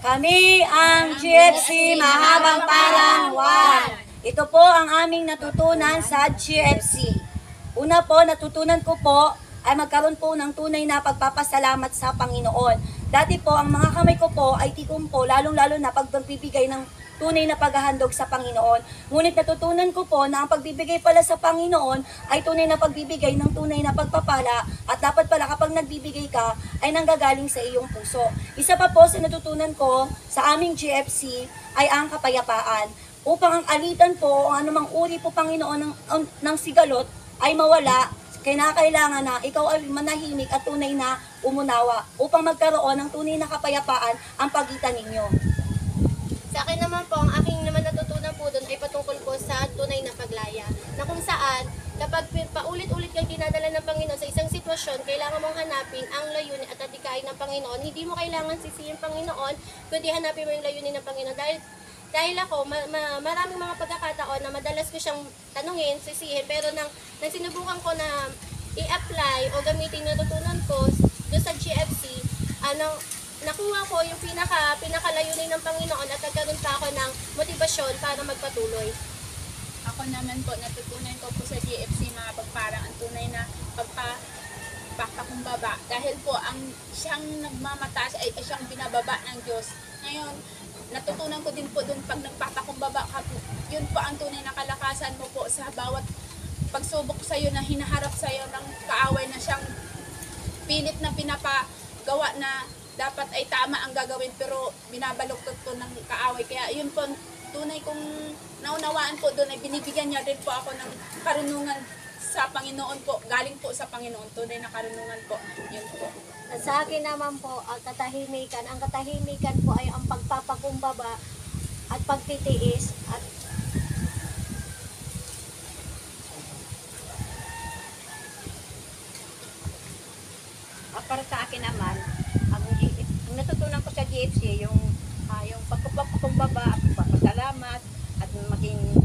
Kami ang GFC Mahabang Parang 1. Ito po ang aming natutunan sa GFC. Una po, natutunan ko po ay magkaroon po ng tunay na pagpapasalamat sa Panginoon. Dati po, ang mga kamay ko po ay tikom po, lalong-lalo na pag magbibigay ng tunay na paghahandog sa Panginoon. Ngunit natutunan ko po na ang pagbibigay pala sa Panginoon ay tunay na pagbibigay ng tunay na pagpapala at dapat pala kapag nagbibigay ka ay nanggagaling sa iyong puso. Isa pa po sa natutunan ko sa aming GFC ay ang kapayapaan. Upang ang alitan po, ang anumang uri po Panginoon ng sigalot ay mawala, kailangan na ikaw ay manahimik at tunay na umunawa upang magkaroon ng tunay na kapayapaan ang pagitan ninyo. Sa akin naman po, ang aking naman natutunan po doon ay patungkol po sa tunay na paglaya. Na kung saan, kapag paulit-ulit kang dinadala ng Panginoon sa isang sitwasyon, kailangan mong hanapin ang layunin at adikain ng Panginoon. Hindi mo kailangan sisihin Panginoon, kundi hanapin mo yung layunin ng Panginoon. Dahil ako, maraming mga pagkakataon na madalas ko siyang tanungin, sisihin, pero nang sinubukan ko na i-apply o gamitin yung natutunan ko doon sa GFC, nakuha ko yung pinakalayunin ng Panginoon at nagkaroon pa ako ng motibasyon para magpatuloy. Ako naman po, natutunan ko po sa GFC mga pagparang ang tunay na pagpapakumbaba. Dahil po, ang siyang nagmamataas ay siyang binababa ng Diyos. Ngayon, natutunan ko din po dun pag nagpapakumbaba ka po, yun po ang tunay na kalakasan mo po sa bawat pagsubok sa iyo na hinaharap sa iyo ng kaaway na siyang pilit na pinapagawa na dapat ay tama ang gagawin pero binabaluktot ko ng kaaway. Kaya yun po, tunay kong naunawaan po doon ay binibigyan niya din po ako ng karunungan sa Panginoon po. Galing po sa Panginoon, tunay na karunungan po. Yun po. At sa akin naman po, ang katahimikan. Ang katahimikan po ay ang pagpapakumbaba at pagtitiis at para sa akin naman, ang natutunan ko sa GFC, yung pagpapakumbaba at pagpapasalamat at maging